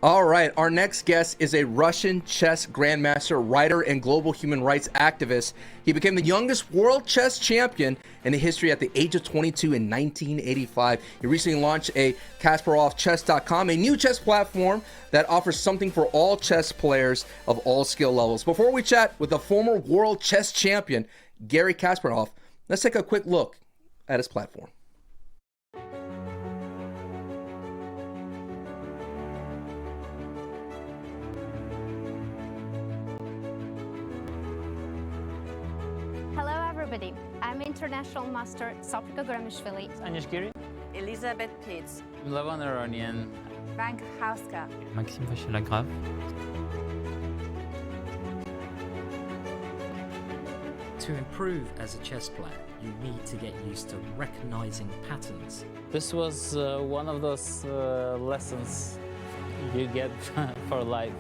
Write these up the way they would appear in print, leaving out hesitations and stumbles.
All right, our next guest is a Russian chess grandmaster, writer, and global human rights activist. He became the youngest world chess champion in the history at the age of 22 in 1985. He recently launched a Kasparovchess.com, a new chess platform that offers something for all chess players of all skill levels. Before we chat with the former world chess champion, Garry Kasparov, let's take a quick look at his platform. Hello everybody, I'm International Master Sofika Gramishvili, Anishgiri, Elizabeth Pitts, Levon Aronian, Frank Hauska, Maxime Vachier-Lagrave. To improve as a chess player, you need to get used to recognizing patterns. this was one of those lessons you get for life.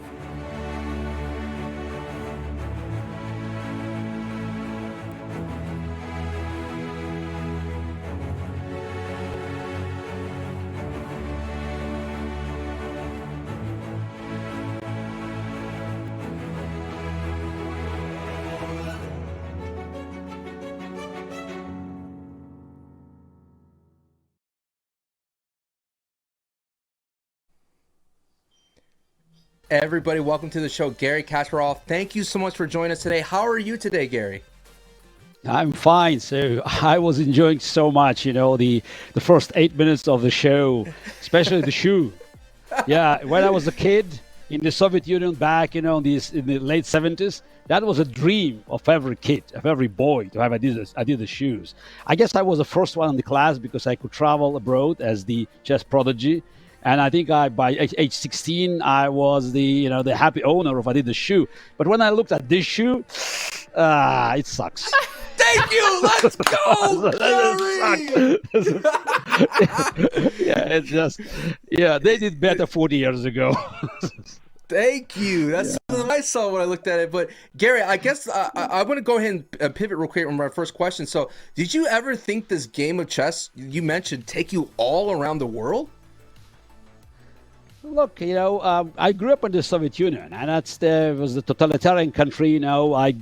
Everybody, welcome to the show, Garry Kasparov. Thank you so much for joining us today. How are you today, Garry? I'm fine. So I was enjoying so much, the first 8 minutes of the show, especially the shoe. Yeah, when I was a kid in the Soviet Union back, in the late 70s, that was a dream of every kid, of every boy to have Adidas shoes. I guess I was the first one in the class because I could travel abroad as the chess prodigy. And I think by age 16, I was the happy owner of Adidas shoe. But when I looked at this shoe, it sucks. Thank you. Let's go, Garry. They did better 40 years ago. Thank you. That's what I saw when I looked at it. But Garry, I guess I want to go ahead and pivot real quick on my first question. So, did you ever think this game of chess you mentioned take you all around the world? Look, I grew up in the Soviet Union, and was the totalitarian country. I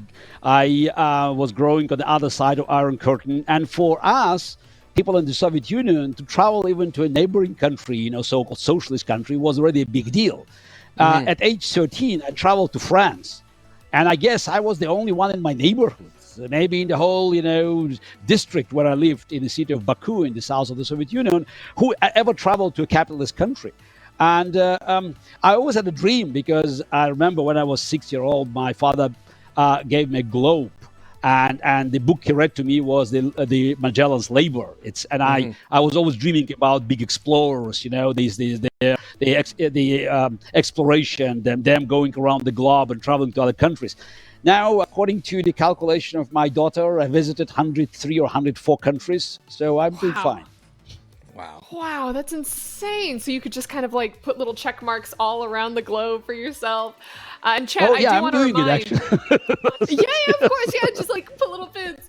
was growing on the other side of Iron Curtain, and for us, people in the Soviet Union, to travel even to a neighboring country, so-called socialist country, was already a big deal. At age 13, I traveled to France, and I guess I was the only one in my neighborhood, maybe in the whole, district where I lived in the city of Baku in the south of the Soviet Union, who ever traveled to a capitalist country. And I always had a dream, because I remember when I was 6 years old, my father gave me a globe, and the book he read to me was the Magellan's Labor. I was always dreaming about big explorers, the exploration, them going around the globe and traveling to other countries. Now, according to the calculation of my daughter, I visited 103 or 104 countries, so I'm doing fine. Wow, that's insane. So you could just kind of like put little check marks all around the globe for yourself. And Chat, I do want to remind. Yeah, of course. Yeah, just like put little pins.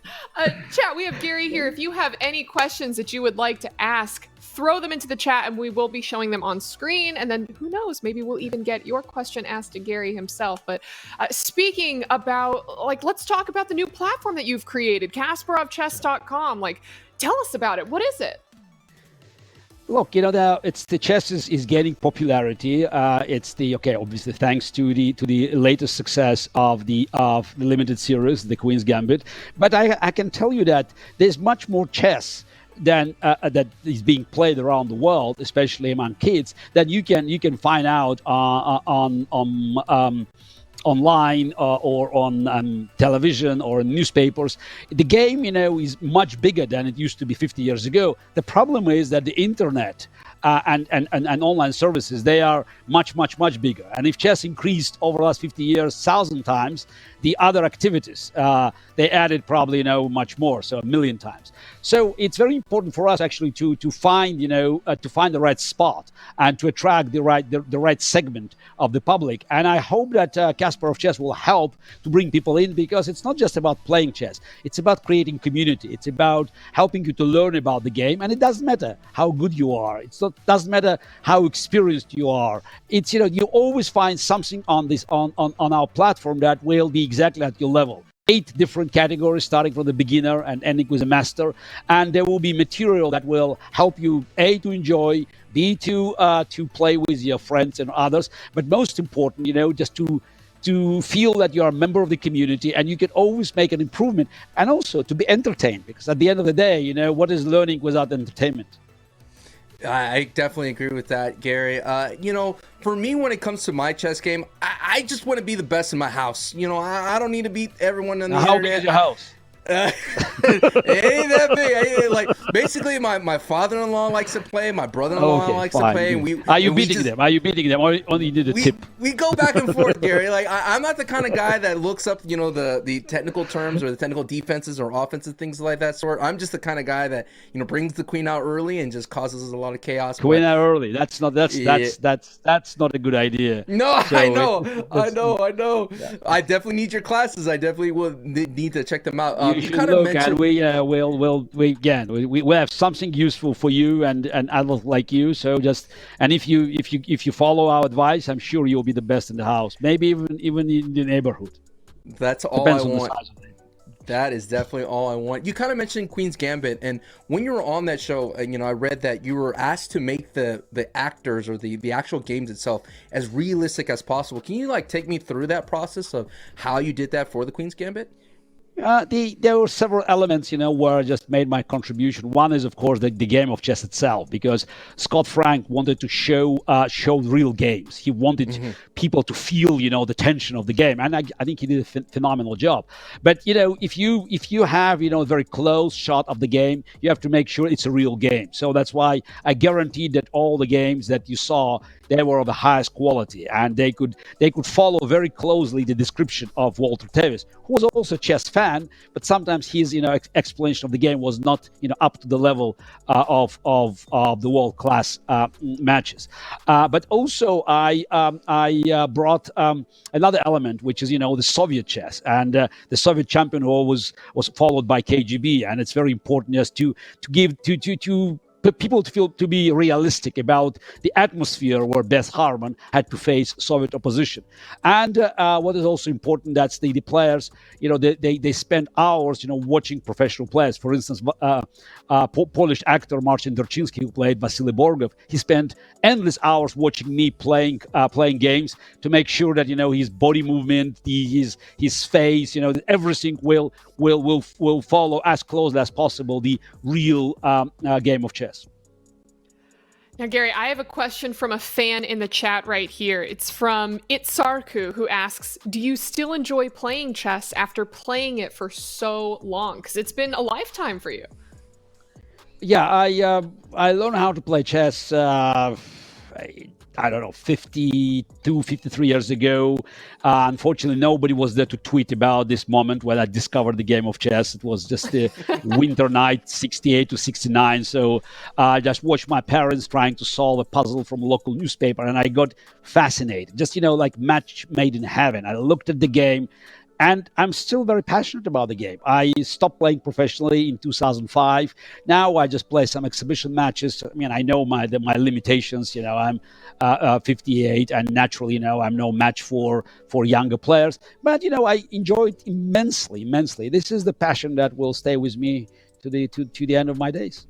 Chat, we have Garry here. If you have any questions that you would like to ask, throw them into the chat and we will be showing them on screen. And then who knows, maybe we'll even get your question asked to Garry himself. But speaking about, let's talk about the new platform that you've created, Kasparovchess.com. Tell us about it. What is it? Look, the chess is gaining popularity. Obviously thanks to the latest success of the limited series, the Queen's Gambit. But I can tell you that there's much more chess than that is being played around the world, especially among kids, that you can find out online or on television or in newspapers. The game, is much bigger than it used to be 50 years ago. The problem is that the internet and online services, they are much bigger. And if chess increased over the last 50 years 1,000 times, the other activities, they added probably much more, so 1,000,000 times. So it's very important for us actually to find the right spot and to attract the right segment of the public. And I hope that Kasparovchess will help to bring people in, because it's not just about playing chess. It's about creating community. It's about helping you to learn about the game. And it doesn't matter how good you are. Doesn't matter how experienced you are. It's you always find something on our platform that will be exactly at your level. 8 different categories, starting from the beginner and ending with a master, and there will be material that will help you to enjoy, b to play with your friends and others, but most important, just to feel that you are a member of the community and you can always make an improvement, and also to be entertained, because at the end of the day, what is learning without entertainment? I definitely agree with that, Gary. For me, when it comes to my chess game, I just want to be the best in my house. I don't need to beat everyone on the internet. How big is your house? It ain't that big. Like, basically, my father-in-law likes to play. My brother-in-law likes to play. And Are you beating them? Or only need a tip? We go back and forth, Gary. Like, I'm not the kind of guy that looks up, the technical terms or the technical defenses or offensive things like that sort. I'm just the kind of guy that brings the queen out early and just causes a lot of chaos. Queen out early. That's not a good idea. No, So I know. Yeah. I definitely need your classes. I definitely will need to check them out. You should look, and we will have something useful for you and adults like you. So if you follow our advice, I'm sure you'll be the best in the house. Maybe even in the neighborhood. That's all Depends I on want. the size of it. That is definitely all I want. You kind of mentioned Queen's Gambit, and when you were on that show, I read that you were asked to make the actors or the actual games itself as realistic as possible. Can you take me through that process of how you did that for the Queen's Gambit? There were several elements, where I just made my contribution. One is, of course, the game of chess itself, because Scott Frank wanted to show real games. He wanted people to feel, the tension of the game, and I think he did a phenomenal job. But if you have a very close shot of the game, you have to make sure it's a real game. So that's why I guaranteed that all the games that you saw, they were of the highest quality, and they could follow very closely the description of Walter Tevis, who was also a chess fan, but sometimes his explanation of the game was not up to the level of the world class matches. But also I brought another element, which is the Soviet chess, and the Soviet champion war was followed by KGB, and it's very important just to give to people to be realistic about the atmosphere where Beth Harmon had to face Soviet opposition. And what is also important, that's the players, they spend hours, watching professional players. For instance, Polish actor Marcin Dorczynski, who played Vasily Borgov, he spent endless hours watching me playing games to make sure that his body movement, his face, everything will follow as closely as possible the real game of chess. Now, Gary, I have a question from a fan in the chat right here. It's from Itsarku, who asks, do you still enjoy playing chess after playing it for so long? Because it's been a lifetime for you. Yeah, I learned how to play chess, I don't know, 52, 53 years ago. Unfortunately, nobody was there to tweet about this moment when I discovered the game of chess. It was just a winter night, 68 to 69. So I just watched my parents trying to solve a puzzle from a local newspaper, and I got fascinated. Just, like match made in heaven. I looked at the game, and I'm still very passionate about the game. I stopped playing professionally in 2005. Now I just play some exhibition matches. I mean, I know my limitations. I'm 58, and naturally, I'm no match for younger players. But I enjoy it immensely. This is the passion that will stay with me to the end of my days.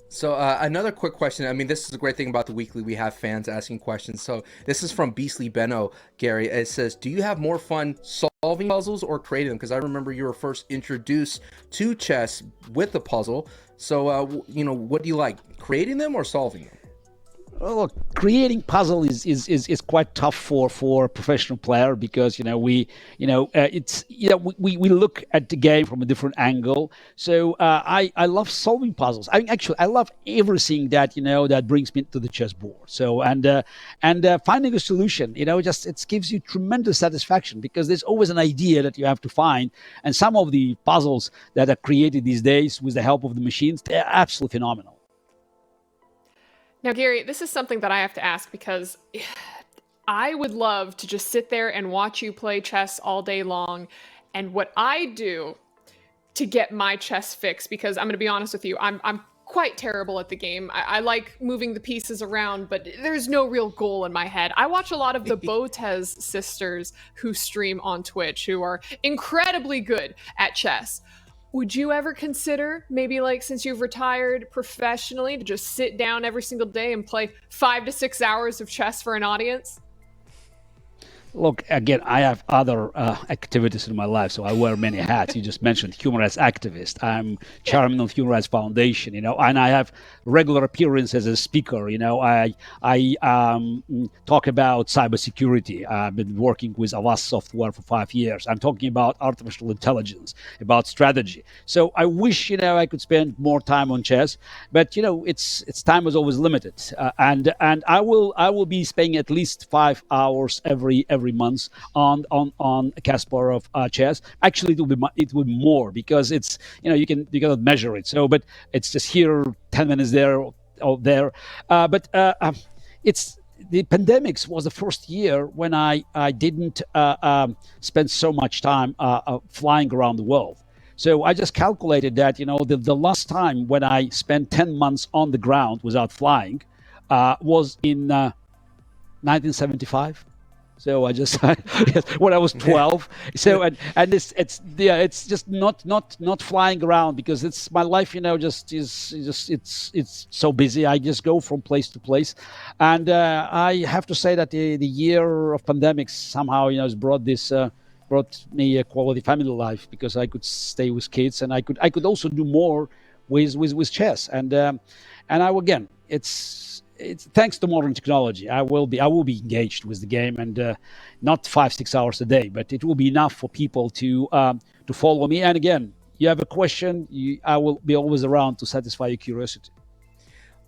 So another quick question. I mean, this is a great thing about the weekly. We have fans asking questions. So this is from Beastly Benno, Gary. It says, do you have more fun solving puzzles or creating them? Because I remember you were first introduced to chess with a puzzle. So, what do you like, creating them or solving them? Well, look, creating puzzle is quite tough for a professional player because we look at the game from a different angle. So I love solving puzzles. I mean, actually, I love everything that brings me to the chessboard. So and finding a solution, just it gives you tremendous satisfaction because there's always an idea that you have to find. And some of the puzzles that are created these days with the help of the machines, they're absolutely phenomenal. Now, Garry, this is something that I have to ask because I would love to just sit there and watch you play chess all day long. And what I do to get my chess fix, because I'm going to be honest with you, I'm quite terrible at the game. I like moving the pieces around, but there's no real goal in my head. I watch a lot of the Botez sisters who stream on Twitch who are incredibly good at chess. Would you ever consider, maybe like since you've retired professionally, to just sit down every single day and play 5 to 6 hours of chess for an audience? Look, again, I have other activities in my life, so I wear many hats. You just mentioned human rights activist. I'm chairman of Human Rights Foundation, and I have regular appearances as a speaker. I talk about cybersecurity. I've been working with Avast Software for 5 years. I'm talking about artificial intelligence, about strategy. So I wish, I could spend more time on chess, but its time is always limited, and I will be spending at least 5 hours every month on Kasparov chess. Actually, it will be more because it's you cannot measure it. So, but it's just here 10 minutes there or there. It's the pandemics was the first year when I didn't spend so much time flying around the world. So I just calculated that the last time when I spent 10 months on the ground without flying was in 1975. So I just when I was 12. So and it's just not flying around because it's my life. It's so busy. I just go from place to place, and I have to say that the year of pandemics somehow has brought me a quality family life because I could stay with kids and I could also do more with chess and again it's thanks to modern technology. I will be engaged with the game and not 5-6 hours a day, but it will be enough for people to follow me. And again, you have a question, I will be always around to satisfy your curiosity.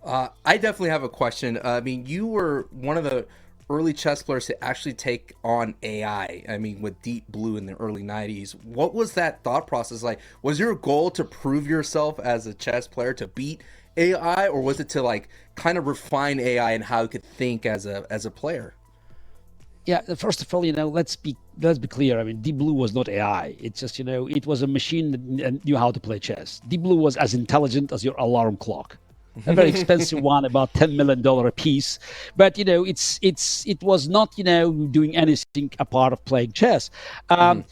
I definitely have a question. I mean, you were one of the early chess players to actually take on AI. I mean, with Deep Blue in the early 90s. What was that thought process like? Was your goal to prove yourself as a chess player to beat AI, or was it to kind of refine AI and how it could think as a player? Yeah, first of all, let's be clear. I mean, Deep Blue was not AI. It's just, it was a machine that knew how to play chess. Deep Blue was as intelligent as your alarm clock. A very expensive one, about $10 million a piece. But it was not doing anything apart of playing chess. And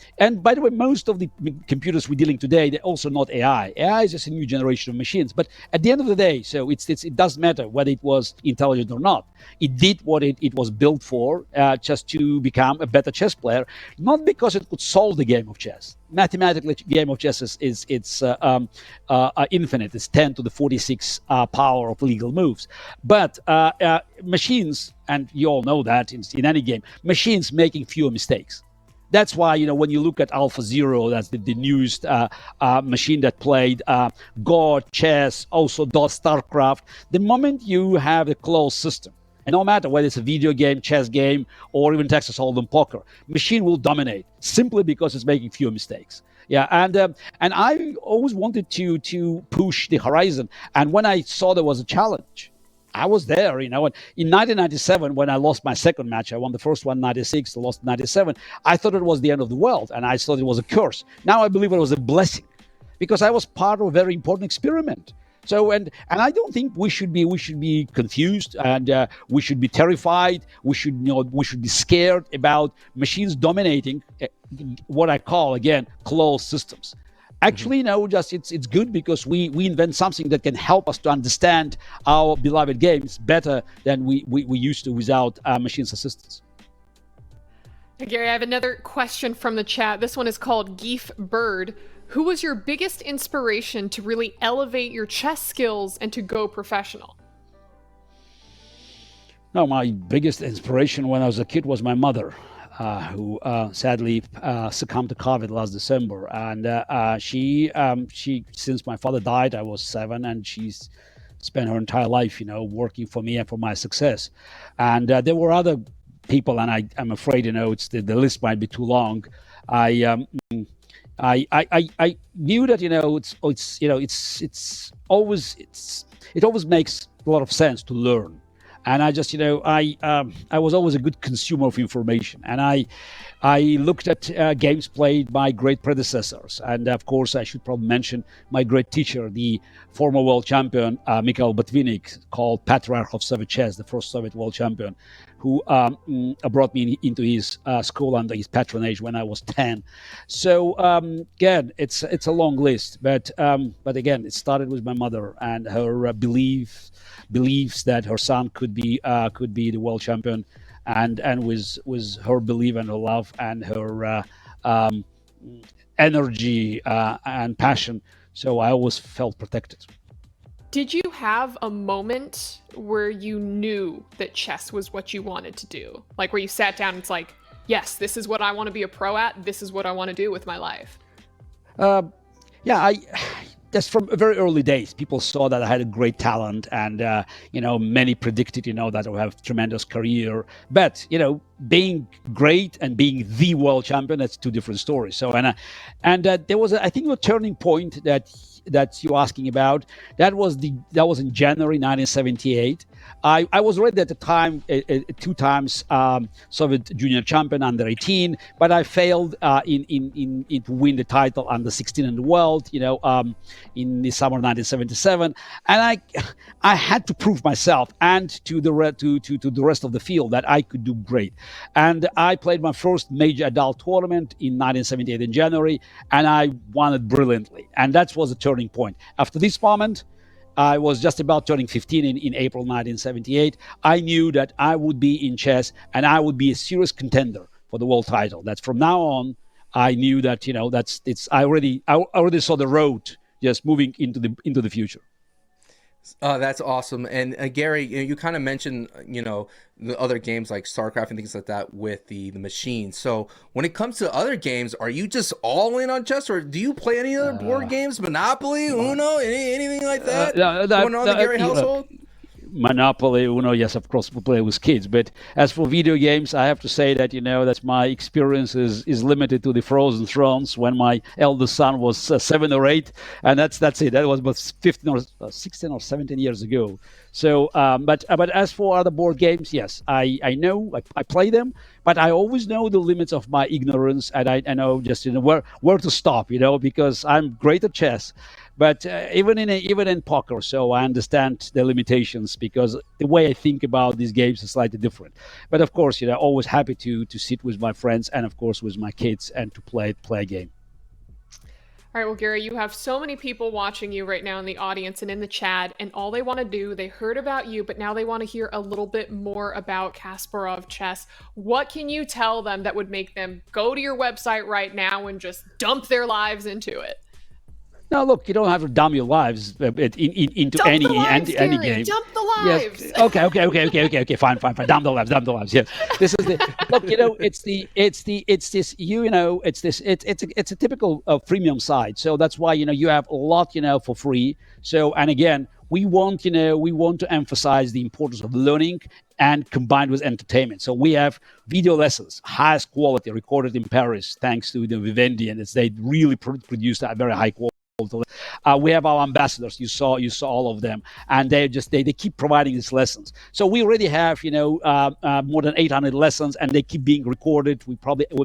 by the way, most of the computers we're dealing today, they're also not AI. AI is just a new generation of machines. But at the end of the day, so it doesn't matter whether it was intelligent or not. It did what it was built for, just to become a better chess player, not because it could solve the game of chess. Mathematically, game of chess is infinite. It's 10 to the 46 power of legal moves. But machines, and you all know that in any game, machines making fewer mistakes. That's why, when you look at AlphaZero, that's the newest machine that played Go, chess, also StarCraft, the moment you have a closed system, and no matter whether it's a video game, chess game, or even Texas Hold'em poker, machine will dominate simply because it's making fewer mistakes. Yeah, and I always wanted to push the horizon. And when I saw there was a challenge, I was there. And in 1997, when I lost my second match, I won the first one 96, lost 97. I thought it was the end of the world, and I thought it was a curse. Now I believe it was a blessing, because I was part of a very important experiment. So and I don't think we should be confused, and we should be terrified. We should be scared about machines dominating what I call, again, closed systems. Actually, it's good because we invent something that can help us to understand our beloved games better than we used to without machines' assistance. Garry, I have another question from the chat. This one is called Geef Bird. Who was your biggest inspiration to really elevate your chess skills and to go professional? No, my biggest inspiration when I was a kid was my mother, who sadly succumbed to COVID last December. And she, since my father died, I was 7, and she's spent her entire life, working for me and for my success. And there were other people, and I'm afraid, it's the list might be too long. I knew that it always makes a lot of sense to learn. And I just, I was always a good consumer of information, and I looked at games played by great predecessors, and of course I should probably mention my great teacher, the former world champion Mikhail Botvinnik, called Patriarch of Soviet chess, the first Soviet world champion, who brought me into his school under his patronage when I was 10. So again, it's a long list, but again, it started with my mother and her beliefs that her son could be the world champion, and with her belief and her love and her energy and passion. So I always felt protected. Did you have a moment where you knew that chess was what you wanted to do? Like where you sat down and it's like, yes, this is what I want to be a pro at. This is what I want to do with my life. That's from very early days. People saw that I had a great talent, and many predicted, that I would have tremendous career. But being great and being the world champion, that's two different stories. So there was, I think, a turning point that you're asking about. That was in January 1978. I was already at the time 2 times Soviet junior champion under 18, but I failed in to win the title under 16 in the world, in the summer 1977, and I had to prove myself and to the rest of the field that I could do great. And I played my first major adult tournament in 1978 in January, and I won it brilliantly. And that was a turning point. After this moment, I was just about turning 15 in April 1978. I knew that I would be in chess and I would be a serious contender for the world title. That's from now on. I knew that I already saw the road just moving into the future. That's awesome. And Garry, you kind of mentioned, the other games like StarCraft and things like that with the machine. So when it comes to other games, are you just all in on chess, or do you play any other board games, Monopoly, Uno, anything like that? Going on in the Garry household? Monopoly, Uno, yes, of course, we play with kids. But as for video games, I have to say that, that my experience is limited to the Frozen Thrones when my eldest son was 7 or 8. And that's it. That was about 15 or 16 or 17 years ago. So, but as for other board games, yes, I know, I play them, but I always know the limits of my ignorance, and I know just, where to stop, because I'm great at chess. But even in poker, so I understand the limitations, because the way I think about these games is slightly different. But of course, always happy to sit with my friends and of course with my kids and to play a game. All right, well, Garry, you have so many people watching you right now in the audience and in the chat, and all they want to do, they heard about you, but now they want to hear a little bit more about Kasparovchess. What can you tell them that would make them go to your website right now and just dump their lives into it? Now, look, you don't have to dump your lives into any game. Dump the lives. Yes. Okay. Fine. Dump the lives. Yes. This is look. It's a typical freemium site. So that's why you have a lot for free. So, and again, we want to emphasize the importance of learning and combined with entertainment. So we have video lessons, highest quality, recorded in Paris, thanks to the Vivendi, and they really produced a very high quality. We have our ambassadors. You saw all of them, and they keep providing these lessons. So we already have more than 800 lessons, and they keep being recorded. We're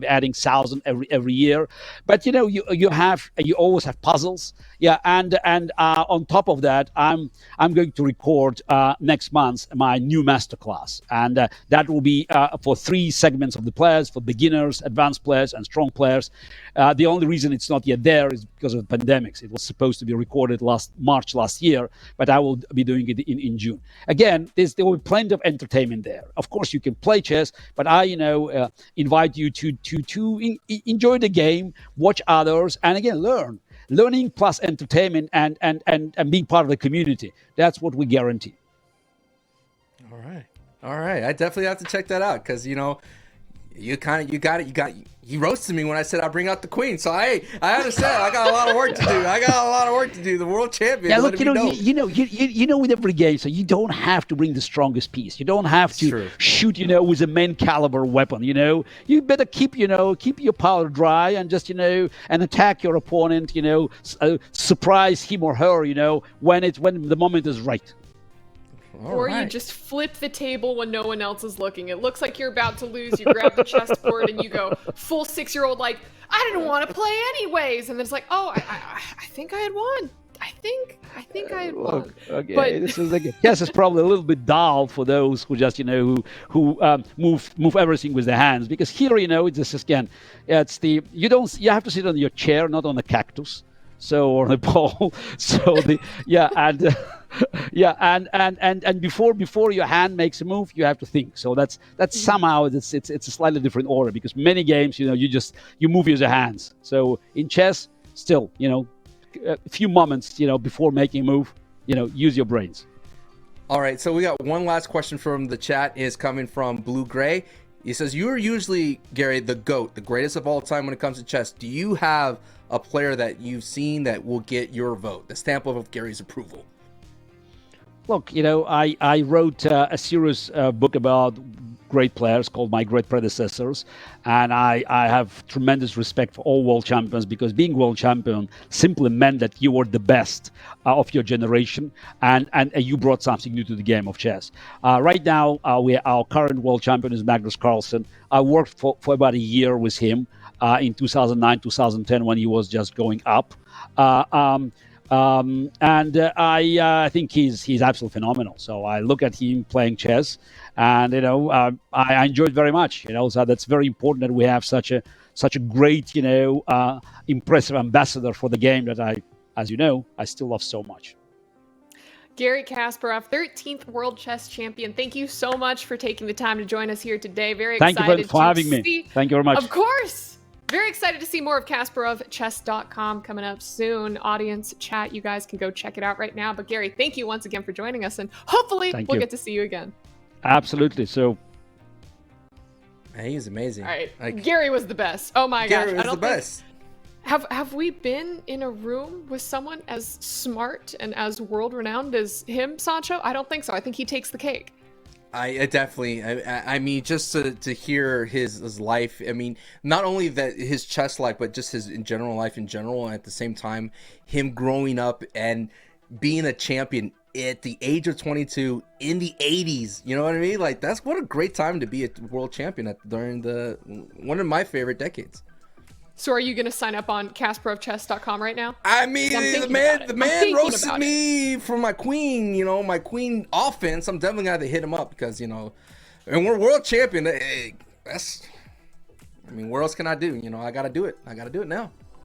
adding 1,000 every year. But you always have puzzles. Yeah, and on top of that, I'm going to record next month my new masterclass, and that will be for 3 segments of the players, for beginners, advanced players, and strong players. The only reason it's not yet there is because of the pandemics. It was supposed to be recorded March last year, but I will be doing it in June. Again, there will be plenty of entertainment there. Of course, you can play chess, but I invite you to enjoy the game, watch others, and again learn. Learning plus entertainment and being part of the community. That's what we guarantee. All right. All right, I definitely have to check that out because you roasted me when I said I bring out the queen. So I understand. I got a lot of work to do. The world champion. Yeah, look, you know, with every game, so you don't have to bring the strongest piece. You don't have to shoot, with a main caliber weapon. You better keep your powder dry and just, and attack your opponent. Surprise him or her. When the moment is right. Or you just flip the table when no one else is looking. It looks like you're about to lose. You grab the chessboard and you go full 6-year-old like, I didn't want to play anyways. And then it's like, oh, I think I had won. I think I had won. Okay, but this is like chess is probably a little bit dull for those who just who move everything with their hands, because here it's just again, it's you have to sit on your chair, not on a cactus, or on a ball. And before your hand makes a move, you have to think. So that's somehow it's a slightly different order, because many games you move with your hands. So in chess, still a few moments before making a move, use your brains. All right, so we got one last question from the chat, is coming from Blue Gray. He says, you are usually, Garry, the GOAT, the greatest of all time when it comes to chess. Do you have a player that you've seen that will get your vote, the stamp of Garry's approval? Look, I wrote a serious book about great players called My Great Predecessors, and I have tremendous respect for all world champions, because being world champion simply meant that you were the best of your generation, and you brought something new to the game of chess. Right now, our current world champion is Magnus Carlsen. I worked for about a year with him in 2009, 2010, when he was just going up. I think he's absolutely phenomenal. So I look at him playing chess, and I enjoy it very much. So that's very important that we have such a great impressive ambassador for the game that I still love so much. Garry Kasparov, 13th World Chess Champion. Thank you so much for taking the time to join us here today. Very excited. Thank you for having me. Thank you very much. Of course. Very excited to see more of Kasparovchess.com coming up soon. Audience chat, you guys can go check it out right now. But Garry, thank you once again for joining us, and hopefully we'll get to see you again. Absolutely. So, he's amazing. All right, Garry was the best. Oh my gosh, Garry was the best. Have we been in a room with someone as smart and as world-renowned as him, Sancho? I don't think so. I think he takes the cake. I definitely, I mean, just to hear his life, I mean, not only that his chess life, but just his life in general, and at the same time, him growing up and being a champion at the age of 22 in the 80s, you know what I mean? Like, that's what a great time to be a world champion during one of my favorite decades. So are you going to sign up on Kasparovchess.com right now? I mean, the man roasted me for my queen, my queen offense. I'm definitely going to hit him up because, and we're world champion. What else can I do? I got to do it. I got to do it now.